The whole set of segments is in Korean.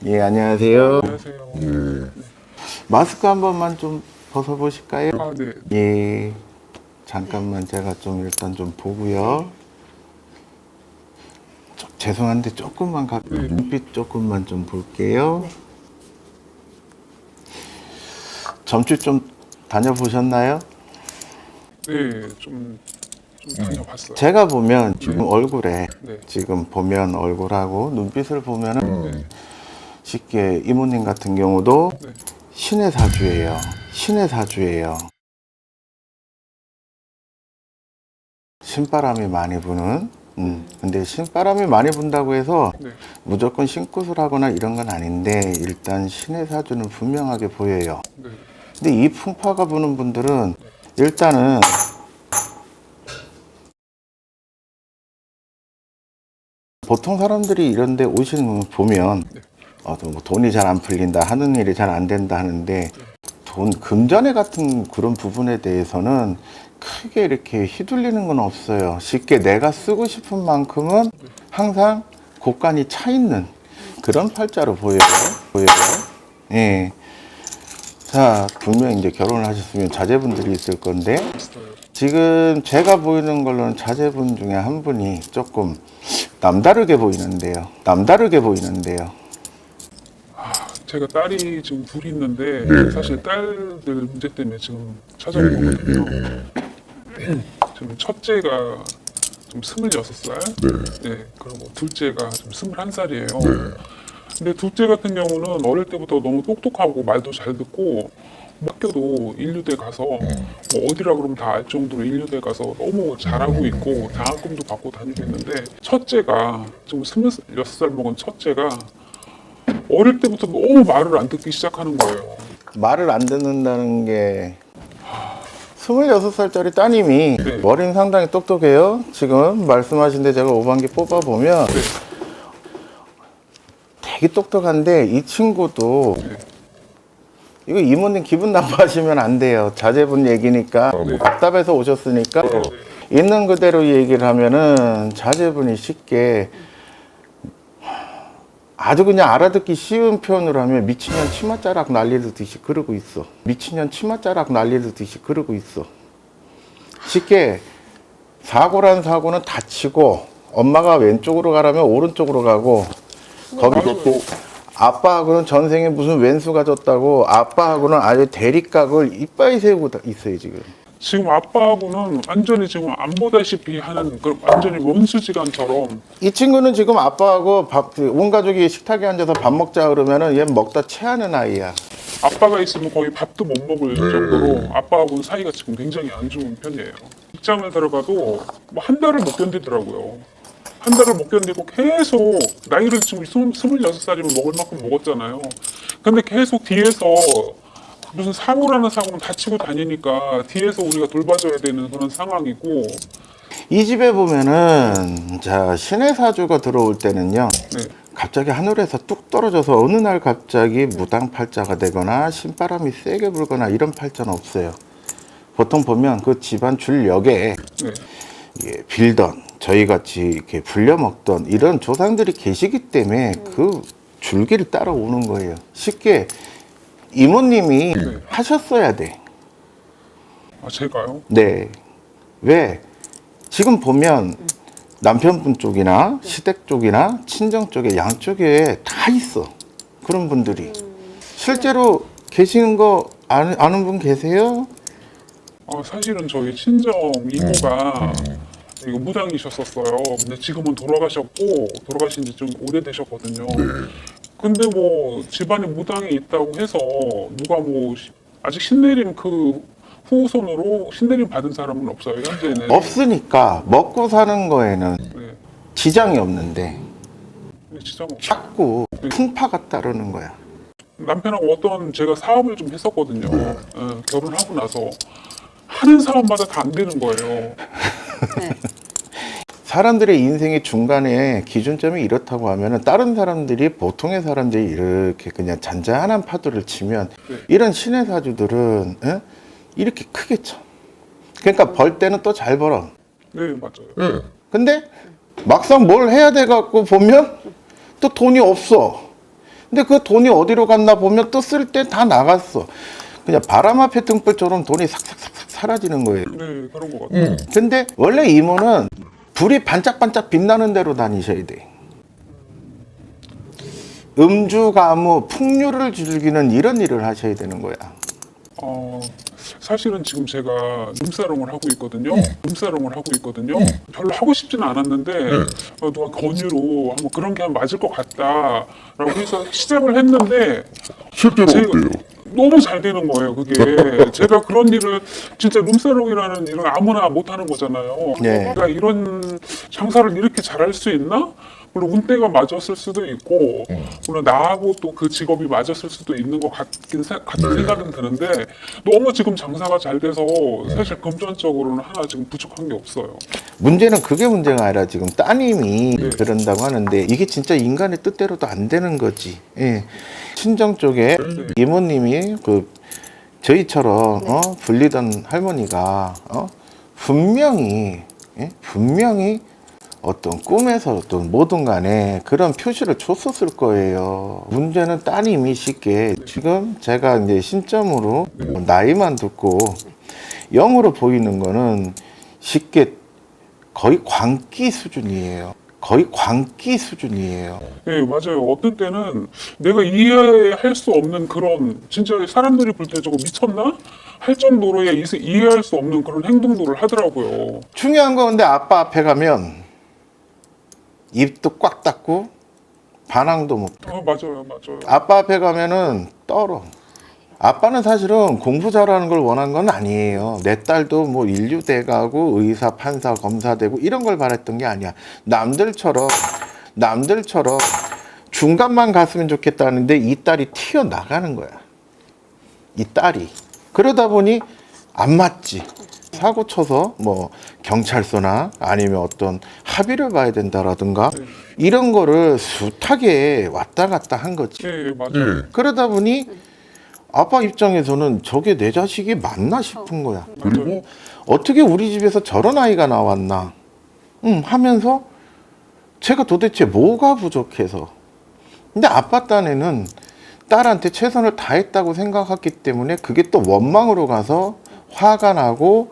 예, 안녕하세요. 안녕하세요. 마스크 한 번만 좀 벗어보실까요? 아, 네. 예. 잠깐만 제가 좀 일단 좀 보고요. 죄송한데 조금만 눈빛 조금만 좀 볼게요. 점집 좀 다녀보셨나요? 네, 좀 다녀봤어요. 제가 보면 지금 얼굴에 네. 지금 보면 얼굴하고 눈빛을 보면은 네. 쉽게 이모님 같은 경우도 네. 신의 사주예요. 신의 사주예요. 신바람이 많이 부는. 근데 신바람이 많이 분다고 해서 네. 무조건 신굿을 하거나 이런 건 아닌데 일단 신의 사주는 분명하게 보여요. 네. 근데 이 풍파가 부는 분들은 일단은 보통 사람들이 이런 데 오시는 거 보면 뭐 돈이 잘 안 풀린다, 하는 일이 잘 안 된다 하는데 금전의 같은 그런 부분에 대해서는 크게 이렇게 휘둘리는 건 없어요. 쉽게 내가 쓰고 싶은 만큼은 항상 곳간이 차 있는 그런 팔자로 보여요. 예. 자, 분명 이제 결혼을 하셨으면 자제분들이 있을 건데 있어요. 지금 제가 보이는 걸로는 자제분 중에 한 분이 조금 남다르게 보이는데요. 제가 딸이 지금 둘이 있는데 사실 딸들 문제 때문에 지금 찾아온 거거든요. 지금 첫째가 좀 26살, 네, 그리고 둘째가 좀 21살이에요. 근데 둘째 같은 경우는 어릴 때부터 너무 똑똑하고 말도 잘 듣고 학교도 인류대 가서 뭐 어디라 그러면 다 알 정도로 인류대 가서 너무 잘하고 있고 장학금도 받고 다니고 있는데 첫째가 지금 26살 먹은 첫째가 어릴 때부터 너무 말을 안 듣기 시작하는 거예요. 말을 안 듣는다는 게 26살짜리 따님이 네. 머리는 상당히 똑똑해요. 지금 말씀하신 데 제가 오반기 뽑아보면 네. 되게 똑똑한데 이 친구도 이거 이모님 기분 나빠하시면 안 돼요. 자제분 얘기니까 답답해서 오셨으니까 있는 그대로 얘기를 하면은 자제분이 쉽게 아주 그냥 알아듣기 쉬운 표현으로 하면 미친년 치맛자락 날리듯이 그러고 있어. 미친년 치맛자락 날리듯이 그러고 있어. 쉽게 사고란 사고는 다치고 엄마가 왼쪽으로 가라면 오른쪽으로 가고 거기서 또 아빠하고는 전생에 무슨 왼수가 졌다고 아빠하고는 아주 대립각을 이빠이 세우고 있어요 지금. 지금 아빠하고는 완전히 지금 안 보다시피 하는 그 완전히 원수지간처럼 이 친구는 지금 아빠하고 온 가족이 식탁에 앉아서 밥 먹자 그러면은 얘 먹다 체하는 아이야. 아빠가 있으면 거의 밥도 못 먹을 정도로 아빠하고는 사이가 지금 굉장히 안 좋은 편이에요. 직장을 들어가도 뭐 한 달을 못 견디더라고요. 한 달을 못 견디고 계속 나이를 지금 26살이면 먹을 만큼 먹었잖아요. 근데 계속 뒤에서 무슨 사고라는 사고는 다치고 다니니까 뒤에서 우리가 돌봐줘야 되는 그런 상황이고 이 집에 보면은 자 신의 사주가 들어올 때는요. 네. 갑자기 하늘에서 뚝 떨어져서 어느 날 갑자기 무당팔자가 되거나 신바람이 세게 불거나 이런 팔자는 없어요. 보통 보면 그 집안 줄역에 네. 빌던 저희같이 이렇게 불려먹던 이런 조상들이 계시기 때문에 그 줄기를 따라오는 거예요. 쉽게 이모님이 하셨어야 돼. 아 제가요? 네. 왜? 지금 보면 남편분 쪽이나 시댁 쪽이나 친정 쪽에 양쪽에 다 있어. 그런 분들이. 실제로 계시는 거 아는 분 계세요? 사실은 저희 친정 이모가 이거 무당이셨었어요. 근데 지금은 돌아가신 지 좀 오래되셨거든요. 근데 뭐 집안에 무당이 있다고 해서 누가 뭐 아직 신내림 그 후손으로 신내림 받은 사람은 없어요. 현재는. 없으니까 먹고 사는 거에는 네. 지장이 없는데 근데 지장 없. 자꾸 풍파가 따르는 거야. 남편하고 어떤 제가 사업을 좀 했었거든요. 결혼하고 나서 하는 사람마다 다 안 되는 거예요. 사람들의 인생의 중간에 기준점이 이렇다고 하면은 다른 사람들이 보통의 사람들이 이렇게 그냥 잔잔한 파도를 치면 이런 신의 사주들은 이렇게 크게 쳐. 그러니까 벌 때는 또 잘 벌어. 네 맞아요. 근데 막상 뭘 해야 돼 갖고 보면 또 돈이 없어. 근데 그 돈이 어디로 갔나 보면 또 쓸 때 다 나갔어. 그냥 바람 앞에 등불처럼 돈이 삭삭삭삭 사라지는 거예요. 네, 그런 것 같아요. 근데 원래 이모는 불이 반짝반짝 빛나는 데로 다니셔야 돼. 음주, 가무, 풍류를 즐기는 이런 일을 하셔야 되는 거야. 사실은 지금 제가 룸사롱을 하고 있거든요. 룸사롱을 하고 있거든요. 별로 하고 싶지는 않았는데 누가 권유로 한번 그런 게 한번 맞을 것 같다라고 해서 시작을 했는데 실제로 어때요? 너무 잘 되는 거예요. 그게 제가 그런 일을 진짜 룸사롱이라는 일은 아무나 못 하는 거잖아요. 네. 내가 이런 장사를 이렇게 잘할 수 있나? 물론 운때가 맞았을 수도 있고 물론 나하고 또 그 직업이 맞았을 수도 있는 것 같은 생각은 드는데 너무 지금 장사가 잘 돼서 사실 금전적으로는 하나 지금 부족한 게 없어요. 문제는 그게 문제가 아니라 지금 따님이 그런다고 하는데 이게 진짜 인간의 뜻대로도 안 되는 거지. 예. 친정 쪽에 이모님이 그 저희처럼 불리던 할머니가 분명히 어떤 꿈에서든 뭐든 간에 그런 표시를 줬었을 거예요. 문제는 따님이 쉽게 지금 제가 이제 신점으로 나이만 듣고 영으로 보이는 거는 쉽게 거의 광기 수준이에요. 거의 광기 수준이에요. 네, 맞아요. 어떤 때는 내가 이해할 수 없는 그런 진짜 사람들이 볼 때 저거 미쳤나? 할 정도로의 이해할 수 없는 그런 행동들을 하더라고요. 중요한 건 근데 아빠 앞에 가면 입도 꽉 닫고 반항도 못 해. 맞아요. 아빠 앞에 가면은 떨어. 아빠는 사실은 공부 잘하는 걸 원한 건 아니에요. 내 딸도 뭐 인류대 가고 의사, 판사, 검사 되고 이런 걸 바랬던 게 아니야. 남들처럼 중간만 갔으면 좋겠다는데 이 딸이 튀어나가는 거야. 이 딸이. 그러다 보니 안 맞지. 사고 쳐서 뭐 경찰서나 아니면 어떤 합의를 봐야 된다라든가 이런 거를 숱하게 왔다 갔다 한 거지. 네, 맞아요. 그러다 보니 아빠 입장에서는 저게 내 자식이 맞나 싶은 거야. 그리고 어떻게 우리 집에서 저런 아이가 나왔나 하면서 제가 도대체 뭐가 부족해서. 근데 아빠 딴에는 딸한테 최선을 다했다고 생각했기 때문에 그게 또 원망으로 가서 화가 나고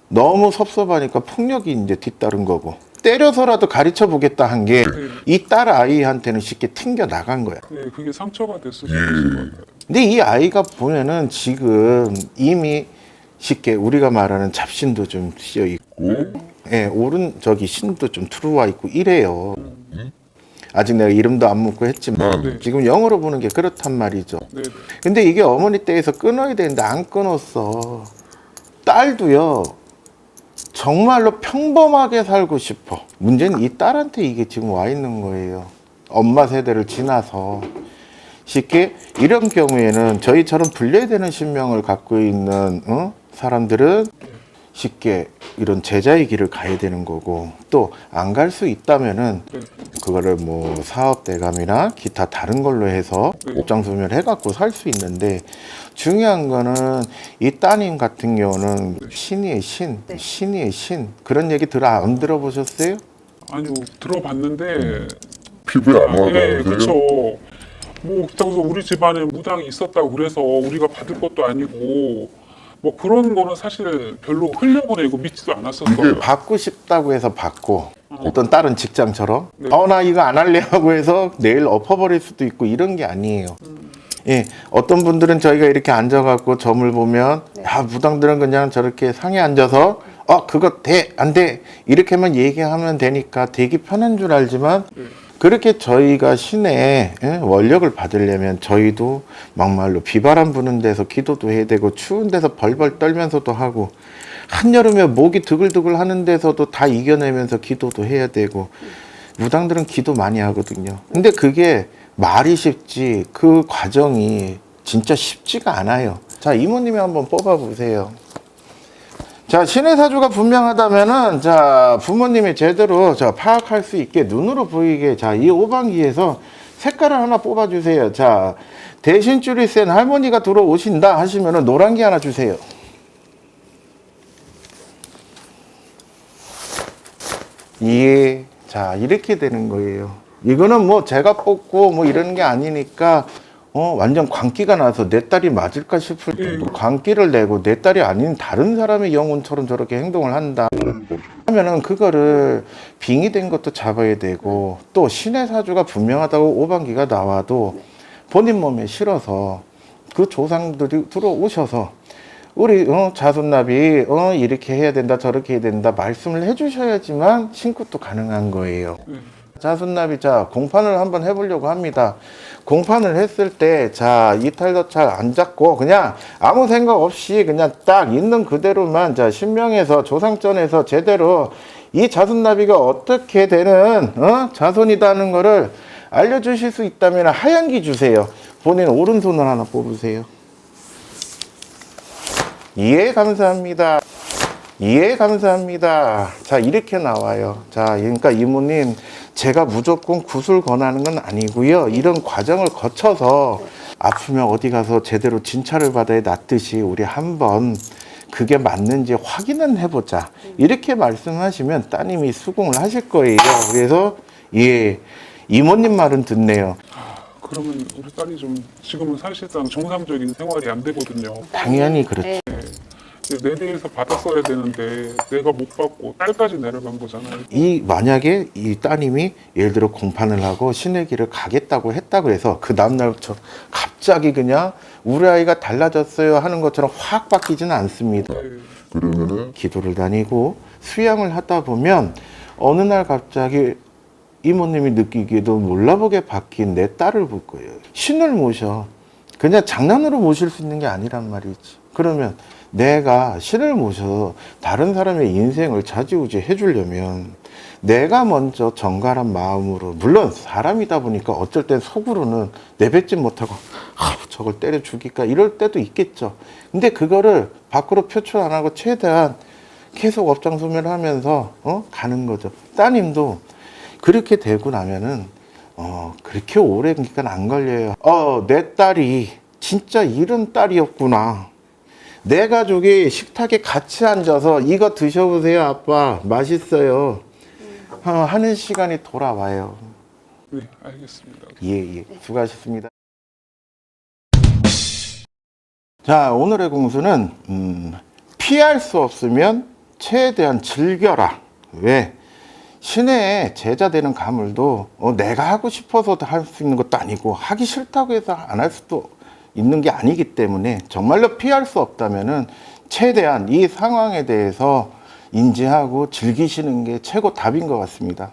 너무 섭섭하니까 폭력이 이제 뒤따른 거고 때려서라도 가르쳐 보겠다 한 게 이 딸 아이한테는 쉽게 튕겨 나간 거야. 네, 그게 상처가 됐을 수 있을 것 같아요. 근데 이 아이가 보면은 지금 이미 쉽게 우리가 말하는 잡신도 좀 씌어 있고, 예, 오른 저기 신도 좀 들어와 있고 이래요. 아직 내가 이름도 안 묻고 했지만 지금 영어로 보는 게 그렇단 말이죠. 네. 근데 이게 어머니 댁에서 끊어야 되는데 안 끊었어. 딸도요. 정말로 평범하게 살고 싶어. 문제는 이 딸한테 이게 지금 와 있는 거예요. 엄마 세대를 지나서. 쉽게 이런 경우에는 저희처럼 분리되는 신명을 갖고 있는 사람들은 쉽게 이런 제자의 길을 가야 되는 거고 또 안 갈 수 있다면은 그거를 뭐 사업 대감이나 기타 다른 걸로 해서 업장 소멸 해갖고 살 수 있는데 중요한 거는 이 따님 같은 경우는 신이의 신 그런 얘기 안 들어보셨어요? 아니요, 들어봤는데 피부에 안 와닿아요. 예, 그렇죠. 뭐 그렇다고 해서 우리 집안에 무당이 있었다고 그래서 우리가 받을 것도 아니고 뭐 그런 거는 사실 별로 흘려보내고 믿지도 않았었어요. 받고 싶다고 해서 받고 어떤 다른 직장처럼 나 이거 안 할래 하고 해서 내일 엎어버릴 수도 있고 이런 게 아니에요. 예, 어떤 분들은 저희가 이렇게 앉아갖고 점을 보면 무당들은 그냥 저렇게 상에 앉아서 그거 돼, 안 돼 이렇게만 얘기하면 되니까 되게 편한 줄 알지만 그렇게 저희가 신의 원력을 받으려면 저희도 막말로 비바람 부는 데서 기도도 해야 되고 추운 데서 벌벌 떨면서도 하고 한여름에 목이 드글드글 하는 데서도 다 이겨내면서 기도도 해야 되고 무당들은 기도 많이 하거든요. 근데 그게 말이 쉽지 그 과정이 진짜 쉽지가 않아요. 자, 이모님이 한번 뽑아보세요. 자, 신의 사주가 분명하다면은, 자, 부모님이 제대로 파악할 수 있게 눈으로 보이게, 자, 이 오반기에서 색깔을 하나 뽑아주세요. 자, 대신줄이 센 할머니가 들어오신다 하시면은 노란기 하나 주세요. 예. 자, 이렇게 되는 거예요. 이거는 뭐 제가 뽑고 뭐 이러는 게 아니니까 완전 광기가 나서 내 딸이 맞을까 싶을 정도 광기를 내고 내 딸이 아닌 다른 사람의 영혼처럼 저렇게 행동을 한다 하면은 그거를 빙의된 것도 잡아야 되고 또 신의 사주가 분명하다고 오반기가 나와도 본인 몸에 실어서 그 조상들이 들어오셔서 우리 자손납이 이렇게 해야 된다 저렇게 해야 된다 말씀을 해주셔야지만 신굿도 가능한 거예요. 자손납이 자 공판을 한번 해보려고 합니다. 공판을 했을 때 자 이탈도 잘 안 잡고 그냥 아무 생각 없이 그냥 딱 있는 그대로만 자 신명에서 조상전에서 제대로 이 자손나비가 어떻게 되는 자손이다는 거를 알려주실 수 있다면 하얀기 주세요. 본인 오른손을 하나 뽑으세요. 예, 감사합니다. 예, 감사합니다. 자, 이렇게 나와요. 자, 그러니까 이모님, 제가 무조건 굿을 권하는 건 아니고요. 이런 과정을 거쳐서 아프면 어디 가서 제대로 진찰을 받아야 낫듯이 우리 한번 그게 맞는지 확인은 해보자. 이렇게 말씀하시면 따님이 수긍을 하실 거예요. 그래서, 예, 이모님 말은 듣네요. 그러면 우리 딸이 좀 지금은 사실상 정상적인 생활이 안 되거든요. 당연히 그렇죠. 내 대에서 받았어야 되는데 내가 못 받고 딸까지 내려간 거잖아요. 만약에 이 따님이 예를 들어 공판을 하고 신의 길을 가겠다고 했다고 해서 그 다음날부터 갑자기 그냥 우리 아이가 달라졌어요 하는 것처럼 확 바뀌지는 않습니다. 그러면은 기도를 다니고 수양을 하다 보면 어느 날 갑자기 이모님이 느끼기에도 몰라보게 바뀐 내 딸을 볼 거예요. 신을 모셔. 그냥 장난으로 모실 수 있는 게 아니란 말이지. 그러면 내가 신을 모셔 다른 사람의 인생을 좌지우지 해주려면 내가 먼저 정갈한 마음으로 물론 사람이다 보니까 어쩔 땐 속으로는 내뱉지 못하고 저걸 때려 죽일까 이럴 때도 있겠죠. 근데 그거를 밖으로 표출 안 하고 최대한 계속 업장소멸하면서 가는 거죠. 따님도 그렇게 되고 나면은 그렇게 오래 기간 안 걸려요. 내 딸이 진짜 이런 딸이었구나. 내 가족이 식탁에 같이 앉아서 이거 드셔보세요 아빠 맛있어요 하는 시간이 돌아와요. 네, 알겠습니다. 예, 수고하셨습니다. 자, 오늘의 공수는 피할 수 없으면 최대한 즐겨라. 왜? 신의 제자 되는 가물도 내가 하고 싶어서 할 수 있는 것도 아니고 하기 싫다고 해서 안 할 수도 있는 게 아니기 때문에 정말로 피할 수 없다면은 최대한 이 상황에 대해서 인지하고 즐기시는 게 최고 답인 것 같습니다.